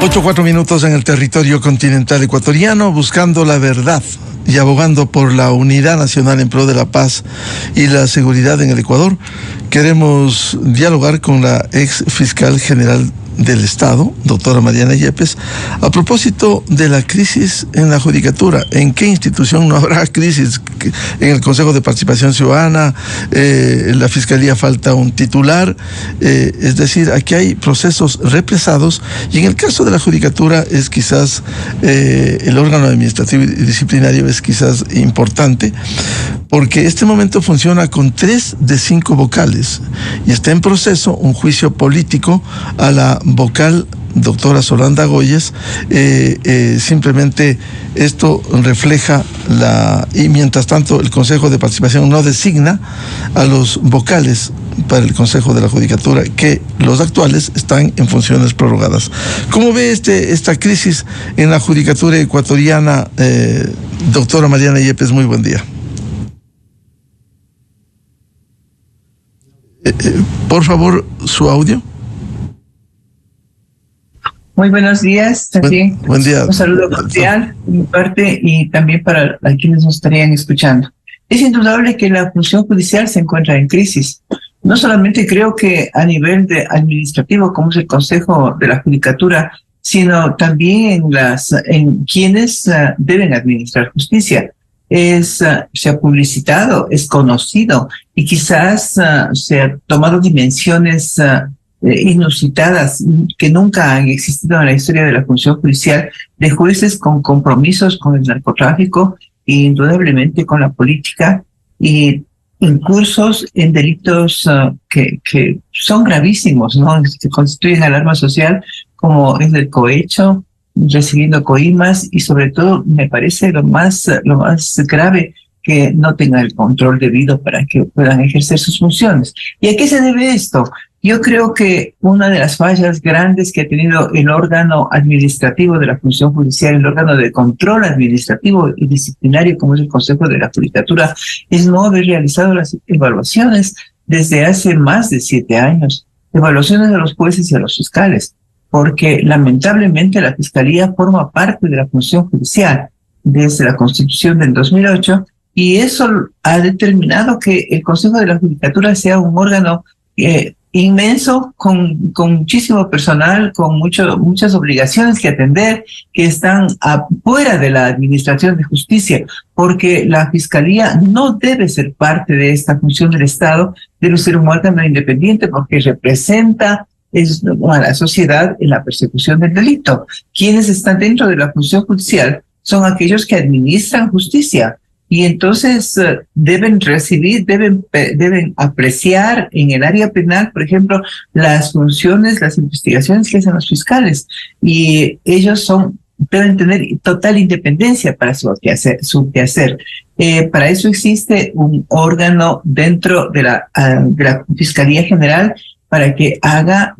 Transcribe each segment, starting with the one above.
8:04 en el territorio continental ecuatoriano, buscando la verdad y abogando por la unidad nacional en pro de la paz y la seguridad en el Ecuador. Queremos dialogar con la ex fiscal general del Estado, doctora Mariana Yepes, a propósito de la crisis en la judicatura. ¿En qué institución no habrá crisis? En el Consejo de Participación Ciudadana, en la Fiscalía falta un titular, es decir, aquí hay procesos represados, y en el caso de la judicatura es quizás el órgano administrativo y disciplinario es quizás importante, porque este momento funciona con 3 de 5 vocales y está en proceso un juicio político a la vocal doctora Solanda Goyes. Simplemente esto refleja y mientras tanto el Consejo de Participación no designa a los vocales para el Consejo de la Judicatura, que los actuales están en funciones prorrogadas. ¿Cómo ve esta crisis en la judicatura ecuatoriana, doctora Mariana Yepes? Muy buen día. Por favor, su audio. Muy buenos días. También buen día. Un saludo cordial de mi parte y también para quienes nos estarían escuchando. Es indudable que la función judicial se encuentra en crisis. No solamente creo que a nivel administrativo, como es el Consejo de la Judicatura, sino también en quienes deben administrar justicia. Se ha publicitado, es conocido y quizás se han tomado dimensiones inusitadas que nunca han existido en la historia de la función judicial, de jueces con compromisos con el narcotráfico e indudablemente con la política, y incursos en delitos que son gravísimos, ¿no? Que constituyen alarma social, como es el cohecho, recibiendo coimas, y sobre todo me parece lo más grave, que no tengan el control debido para que puedan ejercer sus funciones. ¿Y a qué se debe esto? Yo creo que una de las fallas grandes que ha tenido el órgano administrativo de la función judicial, el órgano de control administrativo y disciplinario como es el Consejo de la Judicatura, es no haber realizado las evaluaciones desde hace más de 7 años, evaluaciones de los jueces y de los fiscales, porque lamentablemente la Fiscalía forma parte de la función judicial desde la Constitución del 2008, y eso ha determinado que el Consejo de la Judicatura sea un órgano inmenso, con muchísimo personal, con muchas obligaciones que atender, que están afuera de la administración de justicia, porque la Fiscalía no debe ser parte de esta función del Estado, debe ser un órgano independiente porque representa a la sociedad en la persecución del delito. Quienes están dentro de la función judicial son aquellos que administran justicia, y entonces deben recibir, deben apreciar en el área penal, por ejemplo, las funciones, las investigaciones que hacen los fiscales, y ellos deben tener total independencia para su quehacer. Para eso existe un órgano dentro de la Fiscalía General, para que haga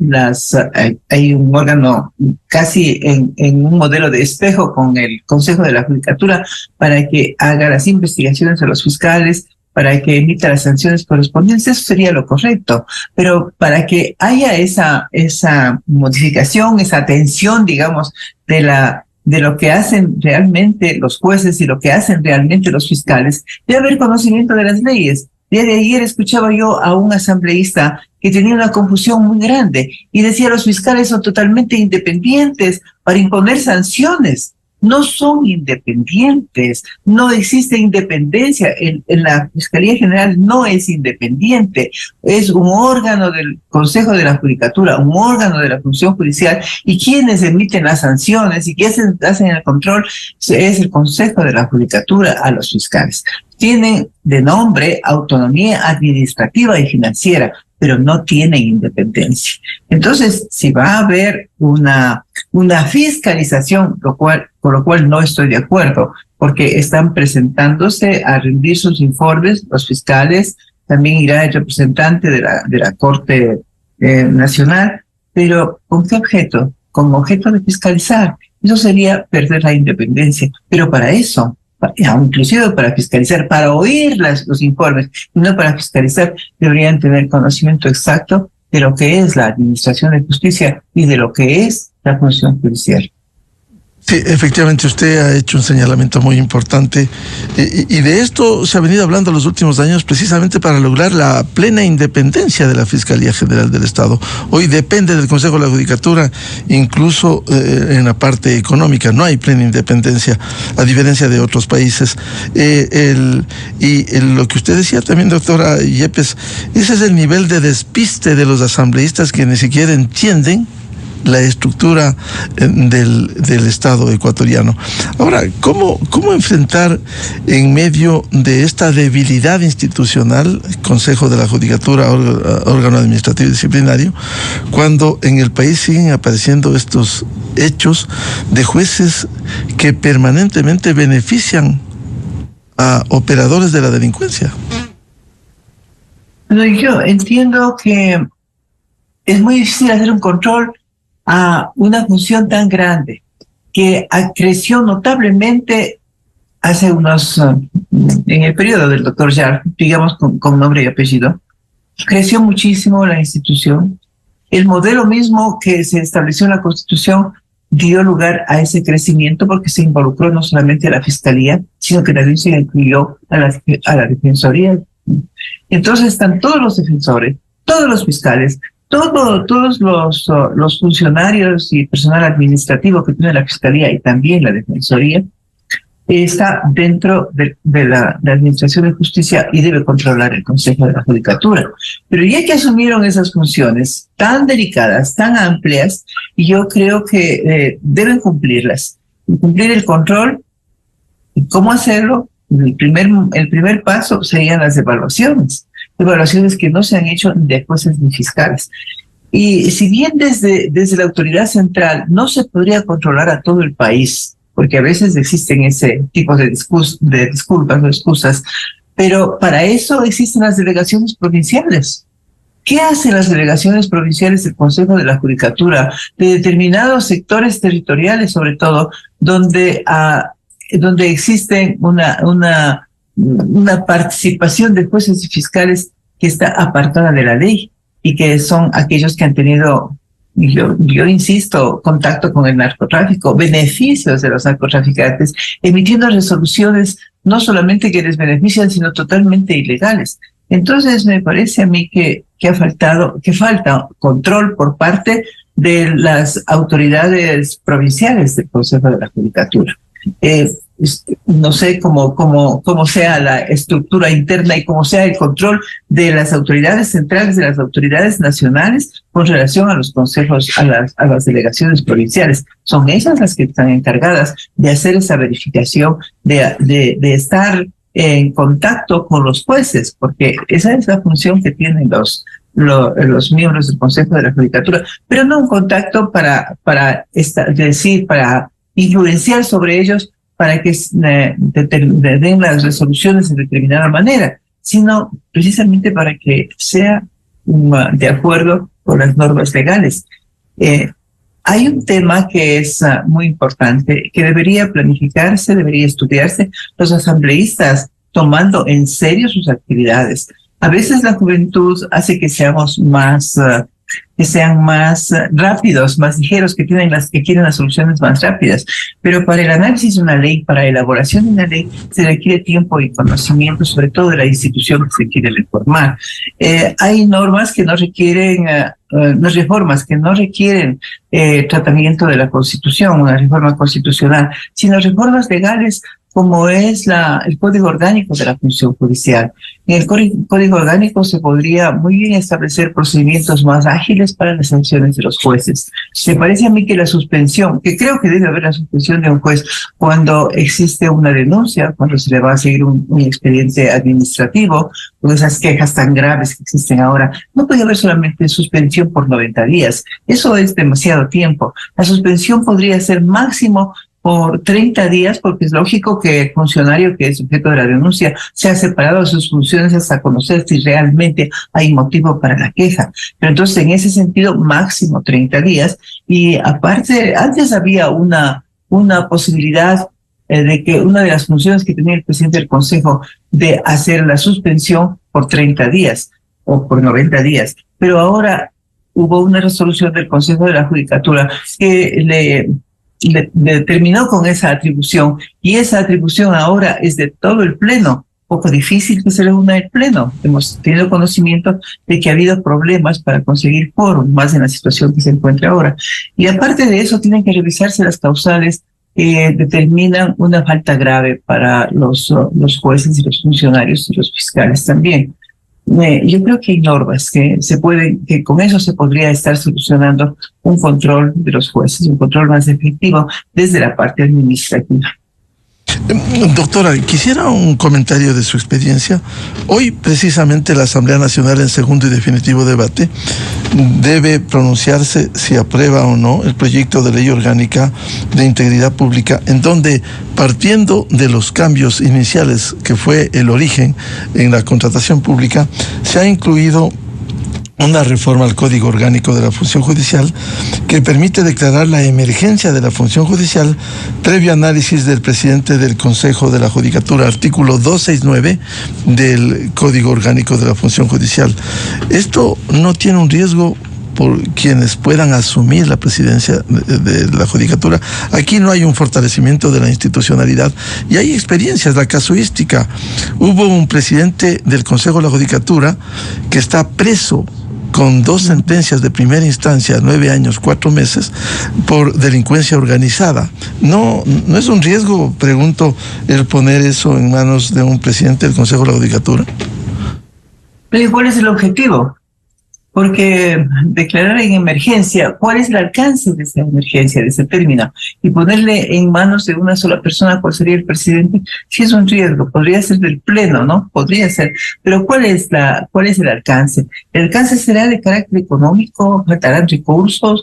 hay un órgano casi en un modelo de espejo con el Consejo de la Judicatura, para que haga las investigaciones a los fiscales, para que emita las sanciones correspondientes. Eso sería lo correcto, pero para que haya esa modificación, esa atención, digamos, de lo que hacen realmente los jueces y lo que hacen realmente los fiscales, debe haber conocimiento de las leyes. El día de ayer escuchaba yo a un asambleísta que tenía una confusión muy grande y decía: los fiscales son totalmente independientes para imponer sanciones. No son independientes, no existe independencia. En la Fiscalía General no es independiente, es un órgano del Consejo de la Judicatura, un órgano de la función judicial, y quienes emiten las sanciones y quienes hacen el control es el Consejo de la Judicatura a los fiscales. Tienen de nombre autonomía administrativa y financiera, pero no tienen independencia. Entonces, si va a haber una fiscalización, con lo cual no estoy de acuerdo, porque están presentándose a rendir sus informes los fiscales, también irá el representante de la Corte Nacional, pero ¿con qué objeto? Con objeto de fiscalizar. Eso sería perder la independencia, pero para eso, inclusive para fiscalizar, para oír los informes, y no para fiscalizar, deberían tener conocimiento exacto de lo que es la administración de justicia y de lo que es la función judicial. Sí, efectivamente, usted ha hecho un señalamiento muy importante y de esto se ha venido hablando en los últimos años precisamente para lograr la plena independencia de la Fiscalía General del Estado. Hoy depende del Consejo de la Judicatura, incluso en la parte económica, no hay plena independencia, a diferencia de otros países. Lo que usted decía también, doctora Yepes, ese es el nivel de despiste de los asambleístas que ni siquiera entienden la estructura del Estado ecuatoriano. Ahora, ¿cómo enfrentar en medio de esta debilidad institucional, Consejo de la Judicatura, órgano administrativo y disciplinario, cuando en el país siguen apareciendo estos hechos de jueces que permanentemente benefician a operadores de la delincuencia? Bueno, yo entiendo que es muy difícil hacer un control a una función tan grande que creció notablemente hace en el periodo del doctor Yar, digamos con nombre y apellido, creció muchísimo la institución. El modelo mismo que se estableció en la Constitución dio lugar a ese crecimiento porque se involucró no solamente a la Fiscalía, sino que también se incluyó a la Defensoría. Entonces están todos los defensores, todos los fiscales, todos los funcionarios y personal administrativo que tiene la Fiscalía y también la Defensoría, está dentro de la Administración de Justicia y debe controlar el Consejo de la Judicatura. Pero ya que asumieron esas funciones tan delicadas, tan amplias, yo creo que deben cumplirlas. Y cumplir el control. ¿Y cómo hacerlo? El primer paso serían las evaluaciones que no se han hecho de jueces ni fiscales. Y si bien desde la autoridad central no se podría controlar a todo el país, porque a veces existen ese tipo de disculpas o excusas, pero para eso existen las delegaciones provinciales. ¿Qué hacen las delegaciones provinciales del Consejo de la Judicatura de determinados sectores territoriales, sobre todo, donde existen una participación de jueces y fiscales que está apartada de la ley y que son aquellos que han tenido, yo insisto, contacto con el narcotráfico, beneficios de los narcotraficantes, emitiendo resoluciones no solamente que les benefician, sino totalmente ilegales. Entonces me parece a mí que falta control por parte de las autoridades provinciales del Consejo de la Judicatura. No sé cómo sea la estructura interna y cómo sea el control de las autoridades centrales, de las autoridades nacionales con relación a los consejos, a las delegaciones provinciales. Son ellas las que están encargadas de hacer esa verificación, de estar en contacto con los jueces, porque esa es la función que tienen los miembros del Consejo de la Judicatura, pero no un contacto para influenciar sobre ellos para que den las resoluciones de determinada manera, sino precisamente para que sea de acuerdo con las normas legales. Hay un tema que es muy importante, que debería planificarse, debería estudiarse, los asambleístas tomando en serio sus actividades. A veces la juventud hace que seamos más rápidos, más ligeros, que quieren las soluciones más rápidas. Pero para el análisis de una ley, para la elaboración de una ley, se requiere tiempo y conocimiento, sobre todo de la institución que se quiere reformar. Hay normas que no requieren, reformas que no requieren tratamiento de la Constitución, una reforma constitucional, sino reformas legales como es el Código Orgánico de la Función Judicial. En el Código Orgánico se podría muy bien establecer procedimientos más ágiles para las sanciones de los jueces. Me parece a mí que la suspensión, que creo que debe haber la suspensión de un juez cuando existe una denuncia, cuando se le va a seguir un expediente administrativo, con esas quejas tan graves que existen ahora, no puede haber solamente suspensión por 90 días. Eso es demasiado tiempo. La suspensión podría ser máximo por 30 días, porque es lógico que el funcionario que es objeto de la denuncia sea separado de sus funciones hasta conocer si realmente hay motivo para la queja. Pero entonces, en ese sentido, máximo 30 días. Y aparte, antes había una posibilidad de que una de las funciones que tenía el presidente del Consejo de hacer la suspensión por 30 días o por 90 días. Pero ahora hubo una resolución del Consejo de la Judicatura que le terminó con esa atribución, y esa atribución ahora es de todo el Pleno. Poco difícil que se le una el Pleno. Hemos tenido conocimiento de que ha habido problemas para conseguir quórum, más en la situación que se encuentra ahora. Y aparte de eso, tienen que revisarse las causales que determinan una falta grave para los jueces y los funcionarios y los fiscales también. Yo creo que hay normas que que con eso se podría estar solucionando un control de los jueces, un control más efectivo desde la parte administrativa. Doctora, quisiera un comentario de su experiencia. Hoy, precisamente, la Asamblea Nacional, en segundo y definitivo debate, debe pronunciarse si aprueba o no el proyecto de ley orgánica de integridad pública, en donde, partiendo de los cambios iniciales, que fue el origen en la contratación pública, se ha incluido una reforma al Código Orgánico de la Función Judicial que permite declarar la emergencia de la función judicial previo análisis del presidente del Consejo de la Judicatura, artículo 269 del Código Orgánico de la Función Judicial. ¿Esto no tiene un riesgo por quienes puedan asumir la presidencia de la Judicatura? Aquí no hay un fortalecimiento de la institucionalidad y hay experiencias, la casuística. Hubo un presidente del Consejo de la Judicatura que está preso con 2 sentencias de primera instancia, 9 años, 4 meses, por delincuencia organizada. ¿No es un riesgo, pregunto, el poner eso en manos de un presidente del Consejo de la Judicatura? Pero ¿cuál es el objetivo? Porque declarar en emergencia, ¿cuál es el alcance de esa emergencia, de ese término? Y ponerle en manos de una sola persona, ¿cuál sería el presidente? Sí es un riesgo, podría ser del Pleno, ¿no? Podría ser. Pero ¿cuál es el alcance? El alcance será de carácter económico, faltarán recursos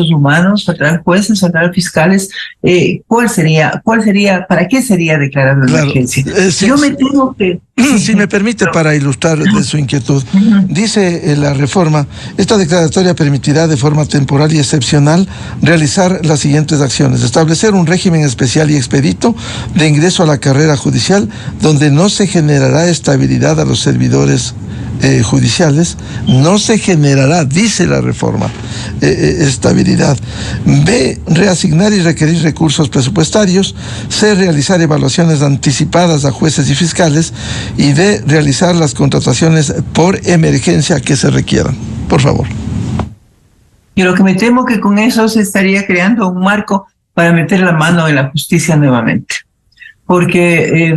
humanos, faltarán jueces, faltarán fiscales. ¿Cuál sería, para qué sería declarar la emergencia? Yo me temo que... Si me permite, para ilustrar de su inquietud, dice la reforma, esta declaratoria permitirá de forma temporal y excepcional realizar las siguientes acciones: establecer un régimen especial y expedito de ingreso a la carrera judicial, donde no se generará estabilidad a los servidores judiciales, no se generará, dice la reforma, estabilidad. B, reasignar y requerir recursos presupuestarios. C, realizar evaluaciones anticipadas a jueces y fiscales. Y D, realizar las contrataciones por emergencia que se requieran. Por favor. Yo lo que me temo que con eso se estaría creando un marco para meter la mano en la justicia nuevamente. Porque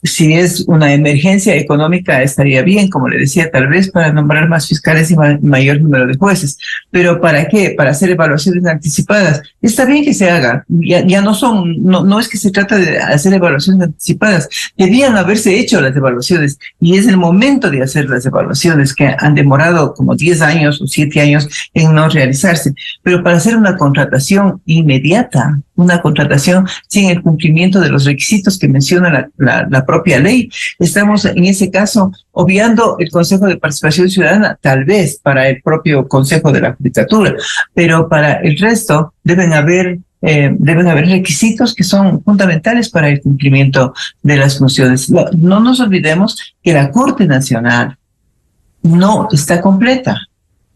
si es una emergencia económica estaría bien, como le decía, tal vez para nombrar más fiscales y mayor número de jueces. Pero ¿para qué? Para hacer evaluaciones anticipadas. Está bien que se haga. Ya no es que se trata de hacer evaluaciones anticipadas. Debían haberse hecho las evaluaciones y es el momento de hacer las evaluaciones que han demorado como 10 años o 7 años en no realizarse. Pero para hacer una contratación inmediata, una contratación sin el cumplimiento de los requisitos que menciona la propia ley, estamos en ese caso obviando el Consejo de Participación Ciudadana, tal vez para el propio Consejo de la Judicatura, pero para el resto deben haber requisitos que son fundamentales para el cumplimiento de las funciones. No nos olvidemos que la Corte Nacional no está completa.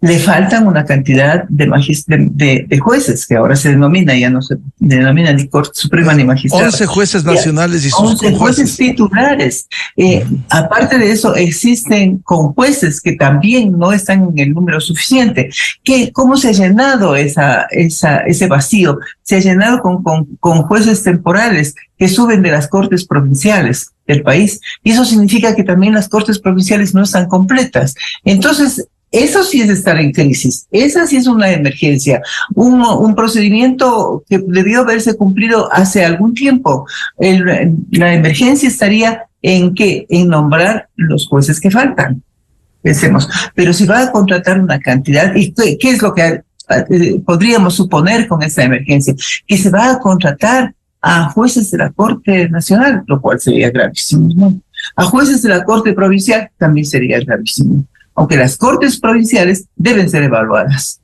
Le faltan una cantidad de jueces, que ahora se denomina, ya no se denomina ni Corte Suprema ni Magistrado. 11 jueces nacionales y sus 11 jueces titulares. Aparte de eso, existen conjueces que también no están en el número suficiente. ¿Cómo se ha llenado ese vacío? Se ha llenado con jueces temporales que suben de las cortes provinciales del país. Y eso significa que también las cortes provinciales no están completas. Entonces, eso sí es estar en crisis, esa sí es una emergencia, un procedimiento que debió haberse cumplido hace algún tiempo. La emergencia estaría en nombrar los jueces que faltan, pensemos. Pero si va a contratar una cantidad, ¿y qué es lo que podríamos suponer con esta emergencia? Que se va a contratar a jueces de la Corte Nacional, lo cual sería gravísimo, ¿no? A jueces de la Corte Provincial también sería gravísimo. Aunque las cortes provinciales deben ser evaluadas.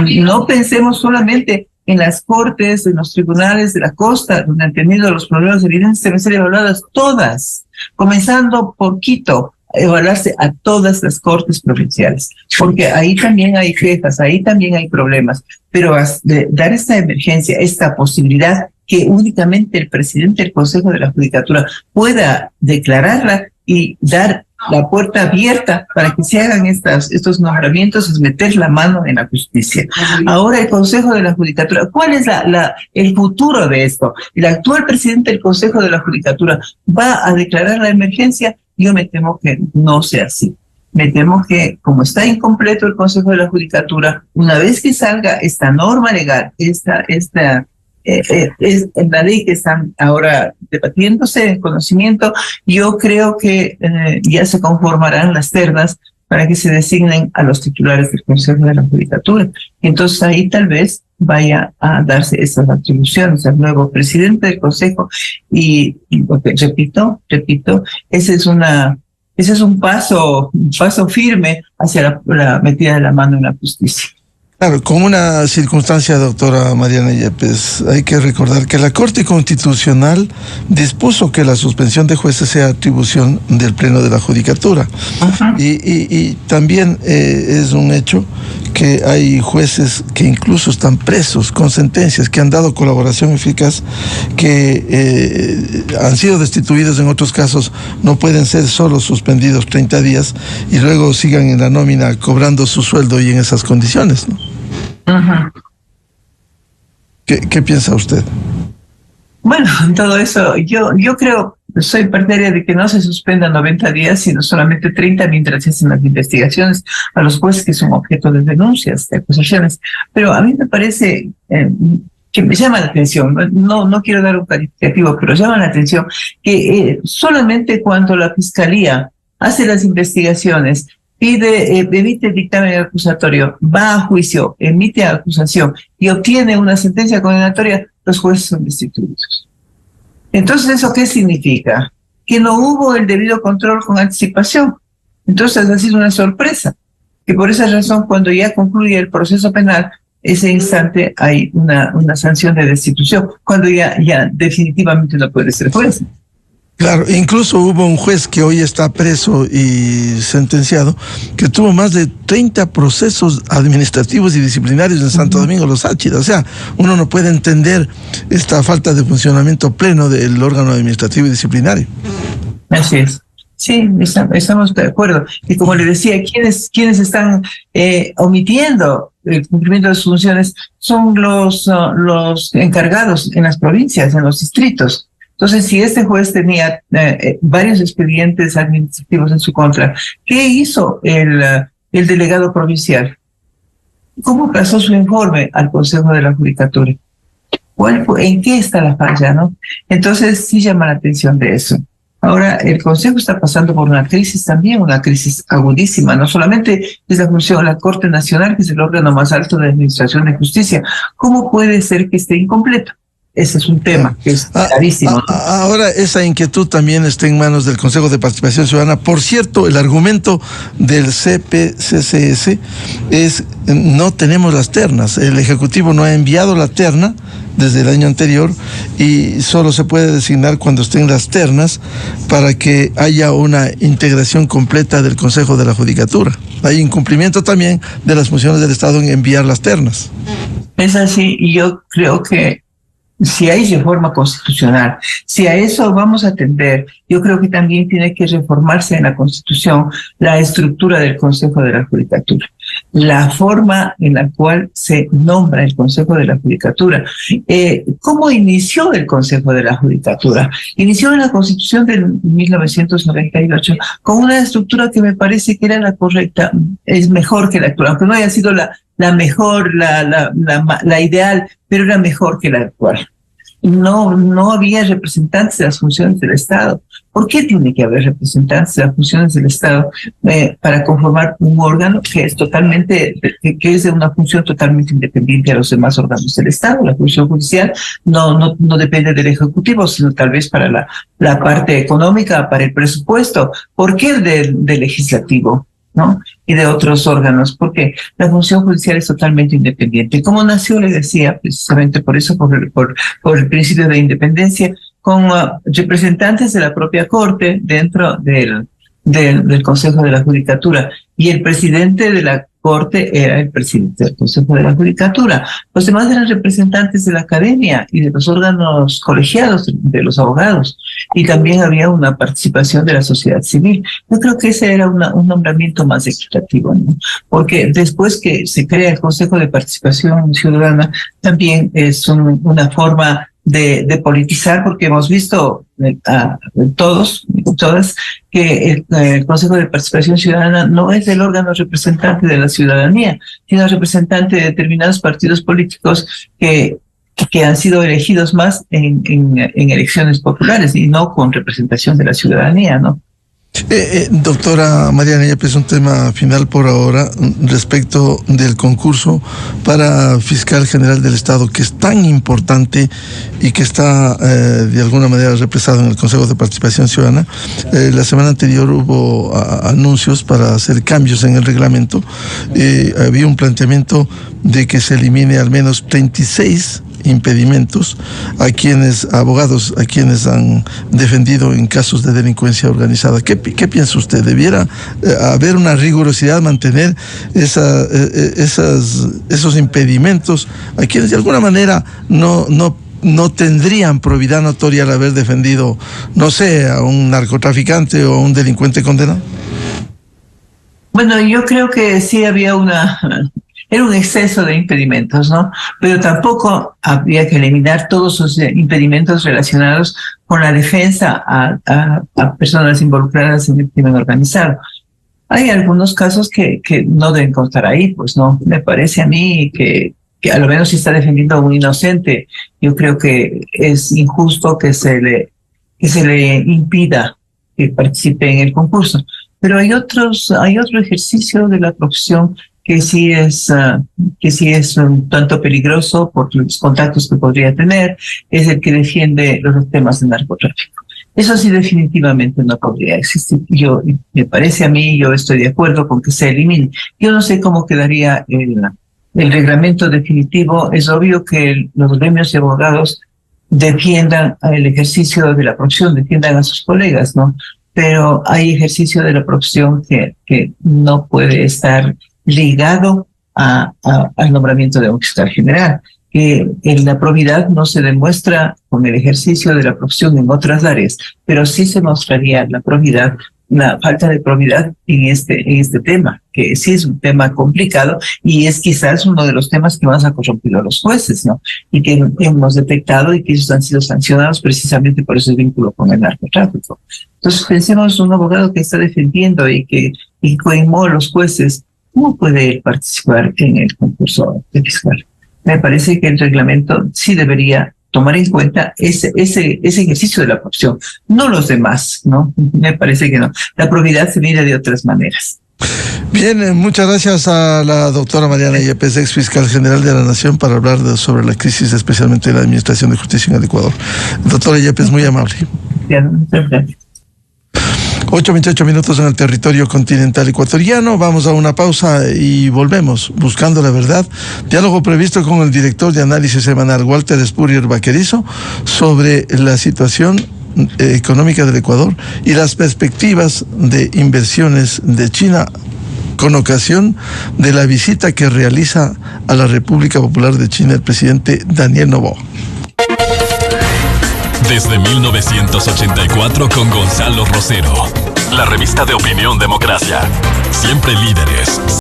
Y no pensemos solamente en las cortes, en los tribunales de la costa, donde han tenido los problemas evidentes, deben ser evaluadas todas, comenzando por Quito, evaluarse a todas las cortes provinciales, porque ahí también hay quejas, ahí también hay problemas, pero dar esta emergencia, esta posibilidad que únicamente el presidente del Consejo de la Judicatura pueda declararla y dar la puerta abierta para que se hagan estos nombramientos, es meter la mano en la justicia. Ahora el Consejo de la Judicatura, ¿cuál es el futuro de esto? El actual presidente del Consejo de la Judicatura va a declarar la emergencia. Yo me temo que no sea así. Me temo que, como está incompleto el Consejo de la Judicatura, una vez que salga esta norma legal, es la ley que están ahora debatiéndose en conocimiento, yo creo que ya se conformarán las ternas para que se designen a los titulares del Consejo de la Judicatura. Entonces ahí tal vez vaya a darse esas atribuciones al nuevo presidente del Consejo y repito, ese es un paso firme hacia la metida de la mano en la justicia. Claro, con una circunstancia, doctora Mariana Yepes, hay que recordar que la Corte Constitucional dispuso que la suspensión de jueces sea atribución del Pleno de la Judicatura. Y también es un hecho que hay jueces que incluso están presos con sentencias, que han dado colaboración eficaz, que han sido destituidos en otros casos, no pueden ser solo suspendidos 30 días y luego sigan en la nómina cobrando su sueldo y en esas condiciones, ¿no? ¿Qué piensa usted? Bueno, en todo eso, yo creo, soy partidaria de que no se suspendan 90 días, sino solamente 30 mientras se hacen las investigaciones a los jueces que son objeto de denuncias, de acusaciones. Pero a mí me parece que me llama la atención, no quiero dar un calificativo, pero llama la atención que solamente cuando la Fiscalía hace las investigaciones, emite dictamen acusatorio, va a juicio, emite acusación y obtiene una sentencia condenatoria, los jueces son destituidos. Entonces, ¿eso qué significa? Que no hubo el debido control con anticipación. Entonces ha sido una sorpresa, que por esa razón, cuando ya concluye el proceso penal, ese instante hay una sanción de destitución, cuando ya definitivamente no puede ser juez. Claro, incluso hubo un juez que hoy está preso y sentenciado, que tuvo más de 30 procesos administrativos y disciplinarios en Santo Domingo Los Áchidas. O sea, uno no puede entender esta falta de funcionamiento pleno del órgano administrativo y disciplinario. Así es. Sí, estamos de acuerdo. Y como le decía, quienes están omitiendo el cumplimiento de sus funciones son los encargados en las provincias, en los distritos. Entonces, si este juez tenía varios expedientes administrativos en su contra, ¿qué hizo el delegado provincial? ¿Cómo pasó su informe al Consejo de la Judicatura? ¿En qué está la falla, no? Entonces, sí llama la atención de eso. Ahora, el Consejo está pasando por una crisis también, una crisis agudísima. No solamente es la función de la Corte Nacional, que es el órgano más alto de administración de justicia. ¿Cómo puede ser que esté incompleto? Ese es un tema que es clarísimo, ¿no? Ahora, esa inquietud también está en manos del Consejo de Participación Ciudadana. Por cierto, el argumento del CPCCS es: no tenemos las ternas. El Ejecutivo no ha enviado la terna desde el año anterior y solo se puede designar cuando estén las ternas para que haya una integración completa del Consejo de la Judicatura. Hay incumplimiento también de las funciones del Estado en enviar las ternas. Es así, y yo creo que si hay reforma constitucional, si a eso vamos a atender, yo creo que también tiene que reformarse en la Constitución la estructura del Consejo de la Judicatura, la forma en la cual se nombra el Consejo de la Judicatura. ¿Cómo inició el Consejo de la Judicatura? Inició en la Constitución del 1998 con una estructura que me parece que era la correcta, es mejor que la actual, aunque no haya sido la mejor, la ideal, pero era mejor que la actual. No había representantes de las funciones del Estado. ¿Por qué tiene que haber representantes de las funciones del Estado para conformar un órgano que es de una función totalmente independiente a los demás órganos del Estado? La función judicial no depende del Ejecutivo, sino tal vez para la parte económica, para el presupuesto. ¿Por qué del Legislativo, ¿no? Y de otros órganos, porque la función judicial es totalmente independiente. ¿Cómo nació? Le decía, precisamente por eso, por el principio de independencia, con representantes de la propia Corte dentro del del Consejo de la Judicatura, y el presidente de la Corte era el presidente del Consejo de la Judicatura. Los demás eran representantes de la academia y de los órganos colegiados de los abogados, y también había una participación de la sociedad civil. Yo creo que ese era un nombramiento más equitativo, ¿no? Porque después que se crea el Consejo de Participación Ciudadana, también es una forma de politizar, porque hemos visto todas, que el Consejo de Participación Ciudadana no es el órgano representante de la ciudadanía, sino representante de determinados partidos políticos que han sido elegidos más en elecciones populares y no con representación de la ciudadanía, ¿no? Doctora Mariana Yepes, un tema final por ahora respecto del concurso para fiscal general del Estado, que es tan importante y que está de alguna manera represado en el Consejo de Participación Ciudadana. La semana anterior hubo anuncios para hacer cambios en el reglamento. Había un planteamiento de que se elimine al menos 36 impedimentos abogados a quienes han defendido en casos de delincuencia organizada. ¿Qué piensa usted? ¿Debiera haber una rigurosidad, mantener esos impedimentos a quienes de alguna manera no tendrían probidad notoria al haber defendido, no sé, a un narcotraficante o a un delincuente condenado? Bueno, yo creo que sí había era un exceso de impedimentos, ¿no? Pero tampoco habría que eliminar todos los impedimentos relacionados con la defensa a personas involucradas en el crimen organizado. Hay algunos casos que no deben constar ahí, pues no. Me parece a mí que a lo menos si está defendiendo a un inocente, yo creo que es injusto que se le impida que participe en el concurso. Pero hay otro ejercicio de la profesión que sí es un tanto peligroso por los contactos que podría tener, es el que defiende los temas de narcotráfico. Eso sí definitivamente no podría existir. Me parece a mí, yo estoy de acuerdo con que se elimine. Yo no sé cómo quedaría el reglamento definitivo. Es obvio que los gremios de abogados defiendan el ejercicio de la profesión, defiendan a sus colegas, ¿no? Pero hay ejercicio de la profesión que no puede estar ligado al nombramiento de un fiscal general. Que la probidad no se demuestra con el ejercicio de la profesión en otras áreas, pero sí se mostraría la falta de probidad en este tema, que sí es un tema complicado y es quizás uno de los temas que más ha corrompido a los jueces, ¿no? Y que hemos detectado y que ellos han sido sancionados precisamente por ese vínculo con el narcotráfico. Entonces pensemos, un abogado que está defendiendo y cohimó a los jueces, ¿cómo puede participar en el concurso de fiscal? Me parece que el reglamento sí debería tomar en cuenta ese ejercicio de la profesión, no los demás, ¿no? Me parece que no. La probidad se mide de otras maneras. Bien, muchas gracias a la doctora Mariana Yepes, ex fiscal general de la Nación, para hablar sobre la crisis, especialmente de la Administración de Justicia en el Ecuador. Doctora Yepes, muy amable. Muchas gracias. 8:28 minutos en el territorio continental ecuatoriano. Vamos a una pausa y volvemos buscando la verdad. Diálogo previsto con el director de análisis semanal, Walter Spurrier Vaquerizo, sobre la situación económica del Ecuador y las perspectivas de inversiones de China con ocasión de la visita que realiza a la República Popular de China el presidente Daniel Noboa. Desde 1984 con Gonzalo Rosero. La revista de opinión Democracia. Siempre líderes.